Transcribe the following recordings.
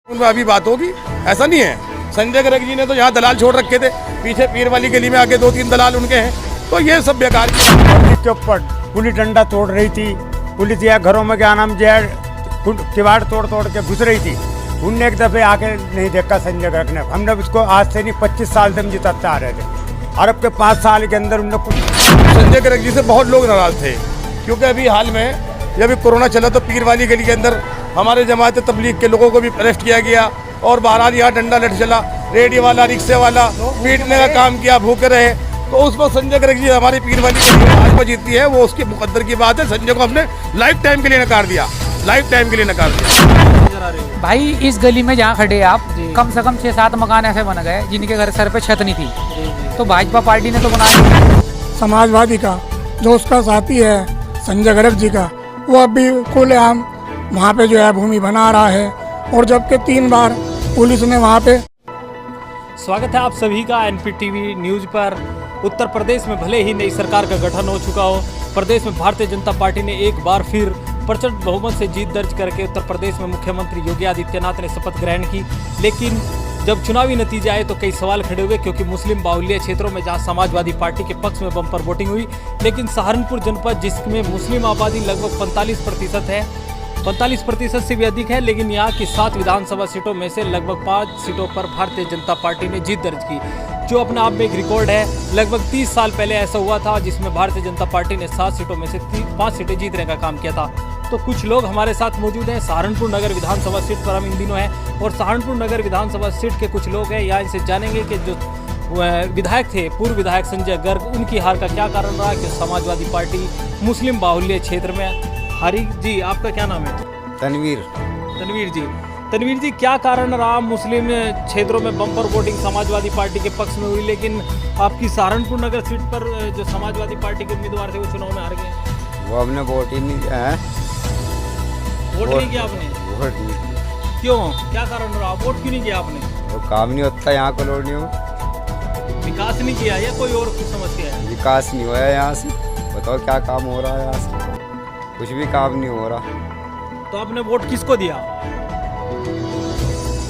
उनमें अभी बात होगी, ऐसा नहीं है। संजय गर्ग जी ने तो यहाँ दलाल छोड़ रखे थे, पीछे पीर वाली गली में आके 2-3 दलाल उनके हैं, तो ये सब बेकार के ऊपर पुलिस डंडा तोड़ रही थी। पुलिस यह घरों में क्या नाम जो किवाड़ तोड़ के घुस रही थी। उनने एक दफे आके नहीं देखा संजय गर्ग ने। हमने उसको आज से नहीं 25 साल से हम जिताते आ रहे थे, और अब के 5 साल के अंदर उनने कुछ। संजय गर्ग जी से बहुत लोग नाराज थे, क्योंकि अभी हाल में जब कोरोना चला तो पीर वाली गली के अंदर हमारे जमात तबलीग के लोगों को भी अरेस्ट किया गया, और बहरहाल यहाँ डंडा लट चला, रेडी वाला रिक्शे वाला पीटने का काम किया, भूखे रहे। तो उसमें संजय गर्ग जी हमारी पीर वाली गली आज में जीती है, वो उसकी मुकद्दर की बात है। संजय को हमने लाइफ टाइम के लिए नकार दिया, लाइफ टाइम के लिए नकार दिया। भाई इस गली में जहाँ खड़े आप, कम से कम 6-7 मकान ऐसे बन गए जिनके घर सर पे छत नहीं थी, तो भाजपा पार्टी ने तो बना दिया। समाजवादी का जो उसका साथी है संजय गर्ग जी का, वो अभी खुलेआम वहाँ पे जो है भूमि बना रहा है, और जबकि 3 बार पुलिस ने वहाँ पे। स्वागत है आप सभी का एनपीटीवी न्यूज पर। उत्तर प्रदेश में भले ही नई सरकार का गठन हो चुका हो, प्रदेश में भारतीय जनता पार्टी ने एक बार फिर प्रचंड बहुमत से जीत दर्ज करके उत्तर प्रदेश में मुख्यमंत्री योगी आदित्यनाथ ने शपथ ग्रहण की। लेकिन जब चुनावी नतीजे आए तो कई सवाल खड़े हुए, क्योंकि मुस्लिम बाहुल्य क्षेत्रों में जहां समाजवादी पार्टी के पक्ष में बम्पर वोटिंग हुई, लेकिन सहारनपुर जनपद जिसमें मुस्लिम आबादी लगभग 45% है, 45% से भी अधिक है, लेकिन यहाँ की 7 विधानसभा सीटों में से लगभग 5 सीटों पर भारतीय जनता पार्टी ने जीत दर्ज की, जो अपने आप में एक रिकॉर्ड है। लगभग 30 साल पहले ऐसा हुआ था जिसमें भारतीय जनता पार्टी ने 7 सीटों में से 5 सीटें जीतने का काम किया था। तो कुछ लोग हमारे साथ मौजूद हैं सहारनपुर नगर विधानसभा सीट पर हम इन दिनों हैं, और सहारनपुर नगर विधानसभा सीट के कुछ लोग हैं यहाँ, इनसे जानेंगे कि जो विधायक थे, पूर्व विधायक संजय गर्ग, उनकी हार का क्या कारण रहा कि समाजवादी पार्टी मुस्लिम बाहुल्य क्षेत्र में हारी। जी आपका क्या नाम है? तनवीर जी। तनवीर जी, क्या कारण रहा मुस्लिम क्षेत्रों में बम्पर वोटिंग समाजवादी पार्टी के पक्ष में हुई, लेकिन आपकी सहारनपुर नगर सीट पर जो समाजवादी पार्टी के उम्मीदवार थे वो चुनाव में हार गए? वो हमने वोट ही नहीं किया है। वोट नहीं किया आपने? वोट नहीं। क्यों, क्या कारण रहा, वोट क्यों नहीं किया आपने? वो काम नहीं होता यहाँ कॉलोनियों में। विकास नहीं किया या कोई और कुछ समस्या है? विकास नहीं हुआ है यहाँ से। बताओ क्या काम हो रहा है यहाँ से? कुछ भी काम नहीं हो रहा। तो आपने वोट किसको दिया?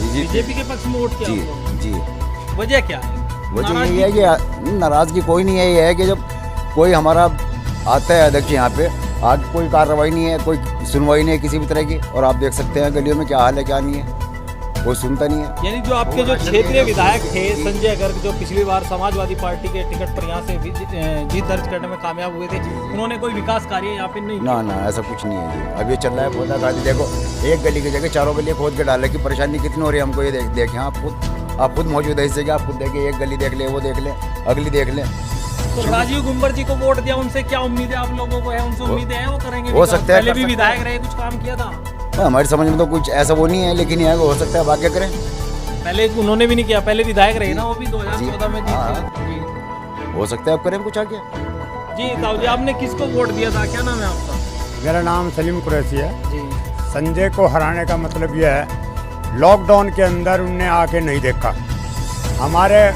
बीजेपी के पक्ष में वोट किया? जी। वजह क्या है? वजह यही है कि नाराजगी कोई नहीं है। ये है कि जब कोई हमारा आता है अध्यक्ष यहाँ पे, आज कोई कार्रवाई नहीं है, कोई सुनवाई नहीं है किसी भी तरह की, और आप देख सकते हैं गलियों में क्या हाल है क्या नहीं है, कोई सुनता नहीं है। यानी जो आपके जो क्षेत्रीय विधायक थे संजय गर्ग, जो पिछली बार समाजवादी पार्टी के टिकट पर यहाँ से जीत दर्ज करने में कामयाब हुए थे, उन्होंने कोई विकास कार्य यहाँ पे नहीं? ना ऐसा कुछ नहीं है जी। अभी चल रहा है पौधा गाड़ी, देखो एक गली की जगह 4 गली खोद के डालने की परेशानी कितनी हो रही है हमको। ये देखें आप खुद मौजूद है इस जगह, आप खुद देखें, एक गली देख ले, वो देख ले, अगली देख ले। तो राजीव गुंबर जी को वोट दिया, उनसे क्या उम्मीद है आप लोगों को? है उनसे उम्मीद है वो करेंगे? हो सकता है, पहले भी विधायक रहे, कुछ काम किया था? हमारी समझ में तो कुछ ऐसा वो नहीं है, लेकिन यह हो सकता है बात क्या करें। पहले उन्होंने भी नहीं किया, पहले विधायक रहे ना, वो भी 2014 में जीते। हो सकता है आप करें कुछ आगे। जी ताऊ जी, आपने किसको वोट दिया था? क्या नाम है आपका? मेरा नाम सलीम कुरैशी है जी। संजय को हराने का मतलब यह है, लॉकडाउन के अंदर उनने आके नहीं देखा। हमारे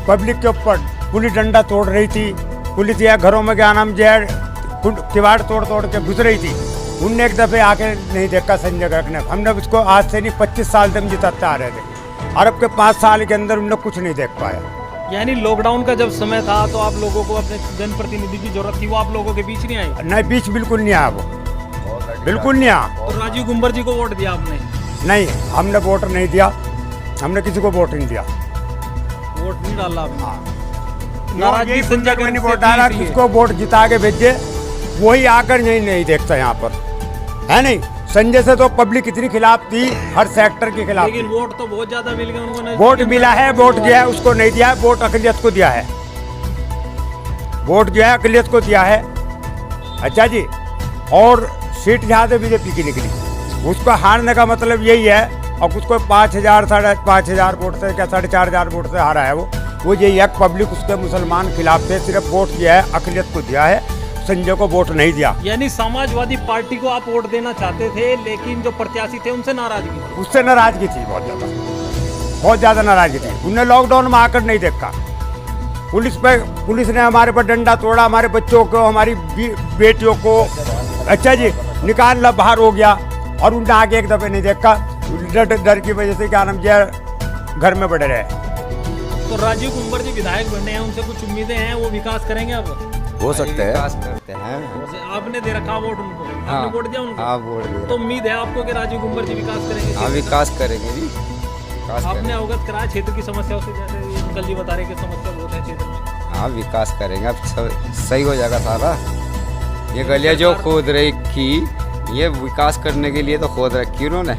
पब्लिक के ऊपर पुलिस डंडा तोड़ रही थी। पुलिस यह घरों में क्या नाम जो किवाड़ तोड़ के घुस रही थी। उनने एक दफे आके नहीं देखा संजय गर्ग ने। हमने उसको आज से नहीं 25 साल से हम जिताते आ रहे थे, और अब के 5 साल के अंदर उनने कुछ नहीं देख पाया। यानी लॉकडाउन का जब समय था तो आप लोगों को अपने जनप्रतिनिधि की जरूरत थी, वो आप लोगों के बीच नहीं आए? नहीं, बीच बिल्कुल नहीं आया, वो बिल्कुल नहीं आया। तो राजीव गुंबर जी को वोट दिया आपने? नहीं, हमने वोट नहीं दिया, हमने किसी को वोट नहीं दिया। वोट नहीं डाला आपने? नाराजगी संजय को नहीं वोट डाला, किसको वोट जिता के भेजे वही आकर नहीं देखता यहाँ पर, है नहीं। संजय से तो पब्लिक इतनी खिलाफ थी, हर सेक्टर के खिलाफ। लेकिन वोट तो बहुत ज्यादा मिल गए उनको। वोट मिला है, वोट जो है उसको नहीं दिया है, वोट अकलियत को दिया है। वोट जो है अकलियत को दिया है। अच्छा जी, और सीट जहाँ से बीजेपी की निकली, उसको हारने का मतलब यही है। और उसको 5,000 5,500 वोट से क्या 4,500 वोट से हारा है वो यही है। पब्लिक उसके मुसलमान खिलाफ थे, सिर्फ वोट दिया है, अकलियत को दिया है, संजय को वोट नहीं दिया। यानी समाजवादी पार्टी को आप वोट देना चाहते थे, लेकिन जो प्रत्याशी थे उनसे नाराजगी थी? उससे नाराजगी थी, बहुत ज़्यादा नाराजगी थी। उन्हें लॉकडाउन में आकर नहीं देखा। पुलिस ने हमारे पर डंडा तोड़ा, हमारे बच्चों को, हमारी बेटियों को, अच्छा जी, निकाल बाहर हो गया, और उन्हें आगे एक दफे नहीं देखा। डर की वजह से क्या नाम किया, घर में पड़े रहे। तो राजीव कुंवर जी विधायक बने हैं, उनसे कुछ उम्मीदें हैं, वो विकास करेंगे अब? हो सकता है। विकास करते हैं। आपने दे रखा वोट उनको, हाँ, आपने वोट दिया उनको? हाँ वोट दिया। तो उम्मीद है आपको कि राजीव कुंवर जी विकास करेंगे? हाँ विकास करेंगे जी, विकास आपने करेंगे। अवगत कराया क्षेत्र की समस्याओं से, जैसे ये अंकल जी बता रहे कि समस्या बहुत है क्षेत्र में? हाँ विकास करेंगे, अब सब सही हो जाएगा सारा। ये गलियाँ जो खोद रही की, ये विकास करने के लिए तो खोद रखी उन्होंने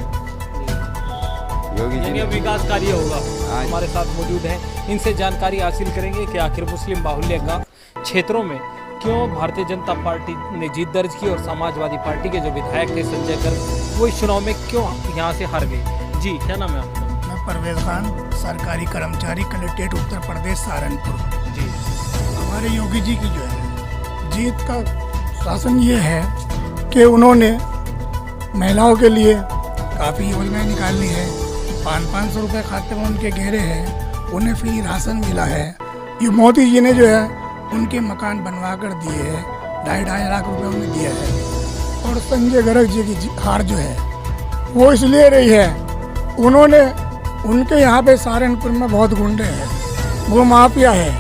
योगी जी यानी ने। अब विकास कार्य होगा। हाँ। हमारे साथ मौजूद हैं, इनसे जानकारी हासिल करेंगे कि आखिर मुस्लिम बाहुल्य का क्षेत्रों में क्यों भारतीय जनता पार्टी ने जीत दर्ज की और समाजवादी पार्टी के जो विधायक थे संजय गर्ग वो इस चुनाव में क्यों यहाँ से हार गए। जी क्या नाम है आपका? मैं परवेज खान, सरकारी कर्मचारी, कलेक्ट्रेट उत्तर प्रदेश सहारनपुर। जी हमारे योगी जी की जो है जीत का शासन ये है कि उन्होंने महिलाओं के लिए काफ़ी योजनाएं निकाली है। 500 रुपये खाते में उनके घेरे हैं, उन्हें फ्री राशन मिला है। ये मोदी जी ने जो है उनके मकान बनवा कर दिए हैं, 2.5 लाख रुपए उन्हें दिया है। और संजय गर्ग जी की हार जो है वो इसलिए रही है, उन्होंने उनके यहाँ पे सहारनपुर में बहुत गुंडे हैं, वो माफिया है।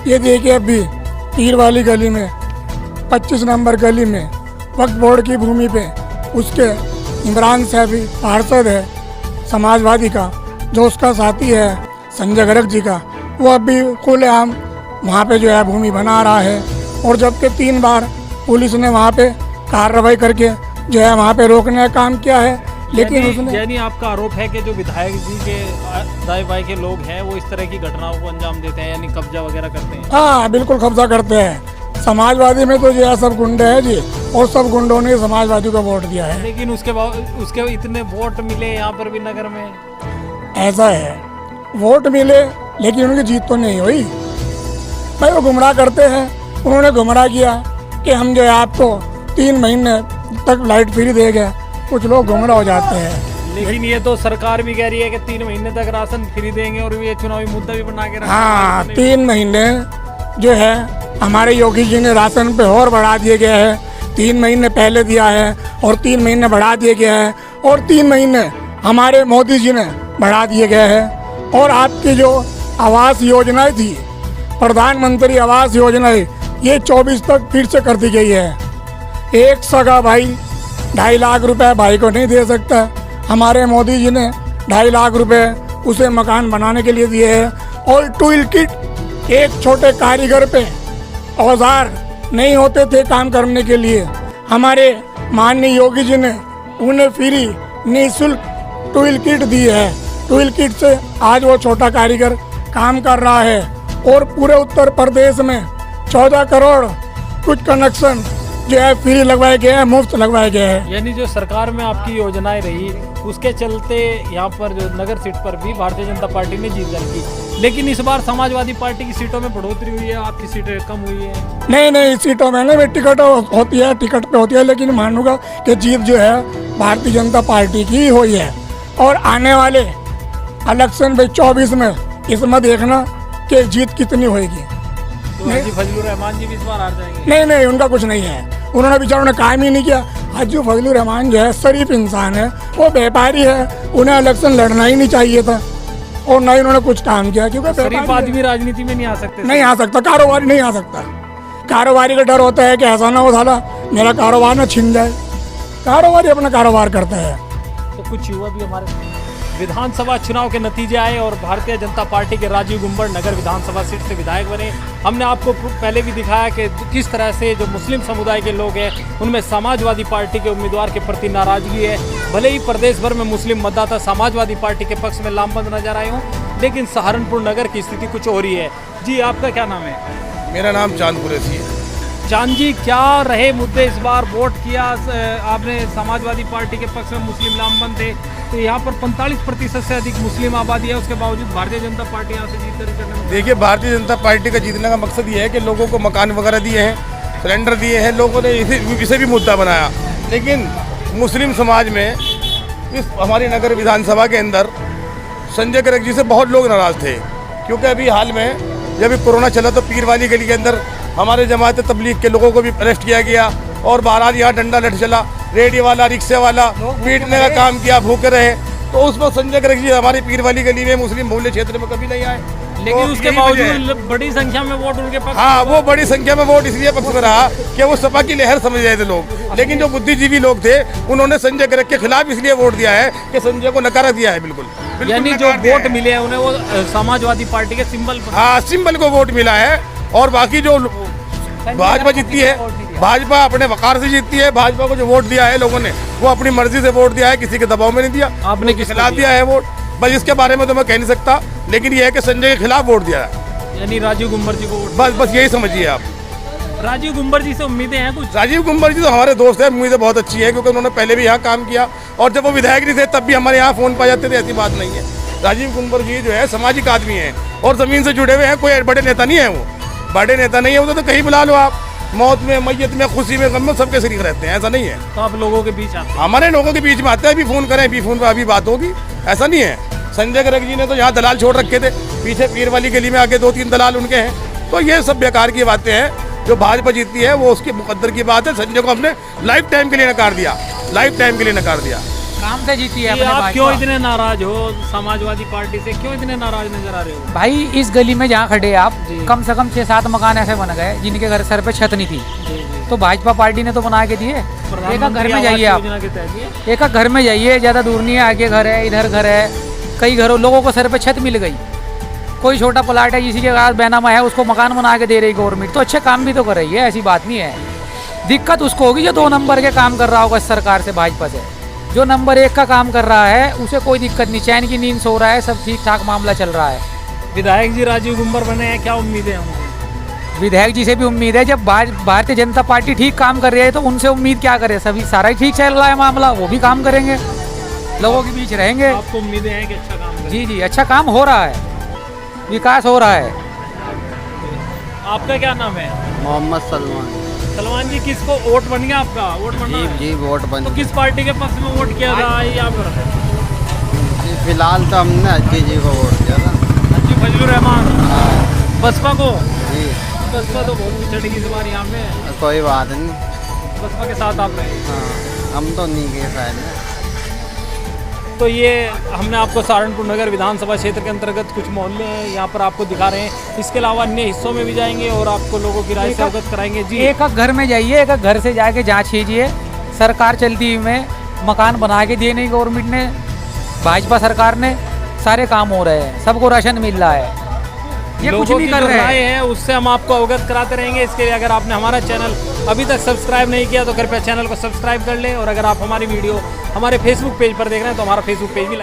ये देखिए अभी पीर वाली गली में 25 नंबर गली में वक्फ बोर्ड की भूमि पे उसके इमरान साहब पार्षद है समाजवादी का, जो उसका साथी है संजय गर्ग जी का, वो अभी खुलेआम वहाँ पे जो है भूमि बना रहा है। और जबकि 3 बार पुलिस ने वहाँ पे कार्रवाई करके जो है वहाँ पे रोकने का काम किया है, लेकिन उसने यानी आपका आरोप है कि जो विधायक जी के दाई बाई के लोग हैं वो इस तरह की घटनाओं को अंजाम देते हैं, यानी कब्जा वगैरह करते हैं। हाँ बिल्कुल कब्जा करते हैं। समाजवादी में तो जो है सब गुंडे हैं जी, और सब गुंडों ने समाजवादी को वोट दिया है। लेकिन उसके इतने वोट मिले यहाँ पर भी नगर में। ऐसा है, वोट मिले लेकिन उनकी जीत तो नहीं हुई भाई। वो गुमराह करते हैं, उन्होंने गुमराह किया कि हम जो है आपको 3 महीने तक लाइट फ्री देंगे। कुछ लोग गुमराह हो जाते हैं। लेकिन ये तो सरकार भी कह रही है कि 3 महीने तक राशन फ्री देंगे और ये चुनावी मुद्दा भी बना के रखा है। हाँ 3 महीने जो है हमारे योगी जी ने राशन पे और बढ़ा दिए गए हैं। 3 महीने पहले दिया है और 3 महीने बढ़ा दिए गए हैं, और 3 महीने हमारे मोदी जी ने बढ़ा दिए गए हैं। और आपकी जो आवास योजनाएं थी, प्रधानमंत्री आवास योजनाएं, ये 24 तक फिर से कर दी गई है। एक सगा भाई 2.5 लाख रुपए भाई को नहीं दे सकता, हमारे मोदी जी ने 2.5 लाख रुपए उसे मकान बनाने के लिए दिए हैं। और टूल किट, एक छोटे कारीगर पे औजार नहीं होते थे काम करने के लिए, हमारे माननीय योगी जी ने उन्हें फ्री निःशुल्क टूल किट दी है। टूल किट से आज वो छोटा कारीगर काम कर रहा है। और पूरे उत्तर प्रदेश में 14 करोड़ कुछ कनेक्शन जो है फ्री लगवाए गए हैं, मुफ्त लगवाए गए हैं। यानी जो सरकार में आपकी योजनाएं रही उसके चलते यहाँ पर जो नगर सीट पर भी भारतीय जनता पार्टी ने जीत दर्ज की। लेकिन इस बार समाजवादी पार्टी की सीटों में बढ़ोतरी हुई है, आपकी सीटें कम हुई है। नहीं सीटों में नहीं, टिकट होती है, टिकट पे होती है, लेकिन मानूंगा कि जीत जो है भारतीय जनता पार्टी की ही हुई है। और आने वाले इलेक्शन में 24 में इसमें देखना कि जीत कितनी होगी। तो हाजी फजलुर रहमान जी भी इस बार हार जाएंगे? नहीं उनका कुछ नहीं है, उन्होंने बेचारों ने काम ही नहीं किया। हाजी फजलुर रहमान जो है शरीफ इंसान है, वो व्यापारी है, उन्हें इलेक्शन लड़ना ही नहीं चाहिए था, और ना ही उन्होंने कुछ काम किया। क्योंकि शरीफ आदमी राजनीति में नहीं आ सकते? नहीं आ सकता, कारोबारी नहीं आ सकता। कारोबारी का डर होता है कि ऐसा ना हो साला मेरा कारोबार ना छिन जाए, कारोबारी अपना कारोबार करता है। तो कुछ युवा भी हमारे विधानसभा चुनाव के नतीजे आए और भारतीय जनता पार्टी के राजीव गुंबर नगर विधानसभा सीट से विधायक बने। हमने आपको पहले भी दिखाया कि किस तरह से जो मुस्लिम समुदाय के लोग हैं उनमें समाजवादी पार्टी के उम्मीदवार के प्रति नाराजगी है। भले ही प्रदेश भर में मुस्लिम मतदाता समाजवादी पार्टी के पक्ष में लामबंद नजर आए हों, लेकिन सहारनपुर नगर की स्थिति कुछ और ही है। जी आपका क्या नाम है? मेरा नाम चांद कुरैशी है। चांद जी, क्या रहे मुद्दे? इस बार वोट किया आपने समाजवादी पार्टी के पक्ष में, मुस्लिम लामबंद थे, तो यहाँ पर 45% से अधिक मुस्लिम आबादी है, उसके बावजूद भारतीय जनता पार्टी यहाँ से जीत दर्ज करने में। देखिए, भारतीय जनता पार्टी का जीतने का मकसद ये है कि लोगों को मकान वगैरह दिए हैं, सिलेंडर दिए हैं, लोगों ने इसे भी मुद्दा बनाया। लेकिन मुस्लिम समाज में इस हमारी नगर विधानसभा के अंदर संजय गर्ग जी से बहुत लोग नाराज़ थे, क्योंकि अभी हाल में जब कोरोना चला तो पीर वाली गली के अंदर हमारे जमात तबलीग के लोगों को भी अरेस्ट किया गया, और बहरहाल यहाँ डंडा लठ चला, रेडी वाला, रिक्शे वाला पीटने का काम किया, भूखे रहे। तो उसमें संजय गर्ग जी हमारी पीर वाली गली में मुस्लिम बहुल्य क्षेत्र में कभी नहीं आए। लेकिन तो उसके यही वजह है। बावजूद बड़ी संख्या में वोट उनके पक्ष। हाँ, वो बड़ी संख्या में वोट इसलिए पक्ष में रहा कि वो सपा की लहर समझ रहे थे लोग, लेकिन जो बुद्धिजीवी लोग थे उन्होंने संजय गर्ग के खिलाफ इसलिए वोट दिया है कि संजय को नकारा दिया है। बिल्कुल यानी जो नकार दिया वोट है। मिले हैं उन्हें वो समाजवादी पार्टी के सिंबल पर। हाँ, सिंबल को वोट मिला है। और बाकी जो भाजपा जीतती है, भाजपा अपने वकार से जीतती है। भाजपा को जो वोट दिया है लोगों ने वो अपनी मर्जी से वोट दिया है, किसी के दबाव में नहीं दिया। आपने किसके किसको खिलाफ दिया? दिया है वोट, बस इसके बारे में तो मैं कह नहीं सकता, लेकिन ये है कि संजय के खिलाफ वोट दिया है। यानी राजीव गुम्बर जी को वोट। बस यही समझिए आप। राजीव गुम्बर जी से उम्मीदें हैं कुछ? राजीव गुम्बर जी तो हमारे दोस्त हैं, उम्मीदें बहुत अच्छी है क्योंकि उन्होंने पहले भी यहाँ काम किया और जब वो विधायक नहीं थे तब भी हमारे यहाँ फोन पा जाते थे, ऐसी बात नहीं है। राजीव गुम्बर जी जो है सामाजिक आदमी हैं और जमीन से जुड़े हुए हैं, कोई बड़े नेता नहीं है। वो बड़े नेता नहीं है, वो तो कहीं बुला लो आप, मौत में, मैयत में, खुशी में, गम में सबके शरीक रहते हैं, ऐसा नहीं है। तो आप लोगों के बीच आते हैं। हमारे लोगों के बीच में आते हैं, अभी फोन करें, अभी फोन पर अभी बात होगी, ऐसा नहीं है। संजय गर्ग जी ने तो यहाँ दलाल छोड़ रखे थे, पीछे पीर वाली गली में आके 2-3 दलाल उनके हैं। तो ये सब बेकार की बातें हैं। जो भाजपा जीतती है वो उसके मुकद्दर की बात है। संजय को हमने लाइफ टाइम के लिए नकार दिया, लाइफ टाइम के लिए नकार दिया। काम से जीती है ये अपने आप क्यों भाजपा। इतने नाराज हो समाजवादी पार्टी से? क्यों इतने नाराज नजर आ रहे हो? भाई इस गली में जहाँ खड़े हैं आप, कम से कम 6-7 मकान ऐसे बन गए जिनके घर सर पे छत नहीं थी, तो भाजपा पार्टी ने तो बना के दिए। एक घर प्रधानमंत्री में आवास जाइए आप, योजना के तहत ये। एक घर में जाइए, ज़्यादा दूर नहीं है, आगे घर है, इधर घर है, कई घरों लोगों को सर पे छत मिल गई। कोई छोटा प्लाट है जिसी के पास बैनामा है उसको मकान बना के दे रही गवर्नमेंट, तो अच्छे काम भी तो कर रही है, ऐसी बात नहीं है। दिक्कत उसको होगी जो 2 नंबर के काम कर रहा होगा इस सरकार से, भाजपा से। जो नंबर 1 का काम कर रहा है उसे कोई दिक्कत नहीं, चैन की नींद सो रहा है, सब ठीक ठाक मामला चल रहा है। विधायक जी राजीव गुम्बर बने हैं, क्या उम्मीदें हैं उनकी? विधायक जी से भी उम्मीद है, जब भारतीय जनता पार्टी ठीक काम कर रही है तो उनसे उम्मीद क्या करे, सभी सारा ही ठीक चल रहा है मामला, वो भी काम करेंगे, लोगों के बीच रहेंगे। आपको उम्मीदें हैं कि अच्छा काम करें? जी जी, अच्छा काम हो रहा है, विकास हो रहा है। आपका क्या नाम है? मोहम्मद सलमान। सलमान जी, किसको वोट बन गया आपका? वोट बनना है? जी वोट बन तो किस पार्टी के पक्ष में वोट किया था यहाँ पर? जी फिलहाल तो हमने अज्जी जी को वोट दिया था। हाजी फजलुर रहमान, बसपा को। जी बसपा तो बहुत पिछड़ेगी इस बार यहाँ पे, कोई बात नहीं, बसपा के साथ आप रहे। हाँ हम तो नहीं गए शायद। तो ये हमने आपको सहारनपुर नगर विधानसभा क्षेत्र के अंतर्गत कुछ मोहल्ले हैं यहाँ पर आपको दिखा रहे हैं। इसके अलावा अन्य हिस्सों में भी जाएंगे और आपको लोगों की राय से अवगत कराएंगे। जी, एक घर में जाइए, एक घर से जाके जांच कीजिए, सरकार चलती हुई में मकान बना के दिए नहीं गवर्नमेंट ने, भाजपा सरकार ने, सारे काम हो रहे हैं, सबको राशन मिल रहा है, ये कुछ लोगों नहीं की कर जो रहे राय हैं। है उससे हम आपको अवगत कराते रहेंगे। इसके लिए अगर आपने हमारा चैनल अभी तक सब्सक्राइब नहीं किया तो कृपया चैनल को सब्सक्राइब कर लें, और अगर आप हमारी वीडियो हमारे फेसबुक पेज पर देख रहे हैं तो हमारा फेसबुक पेज भी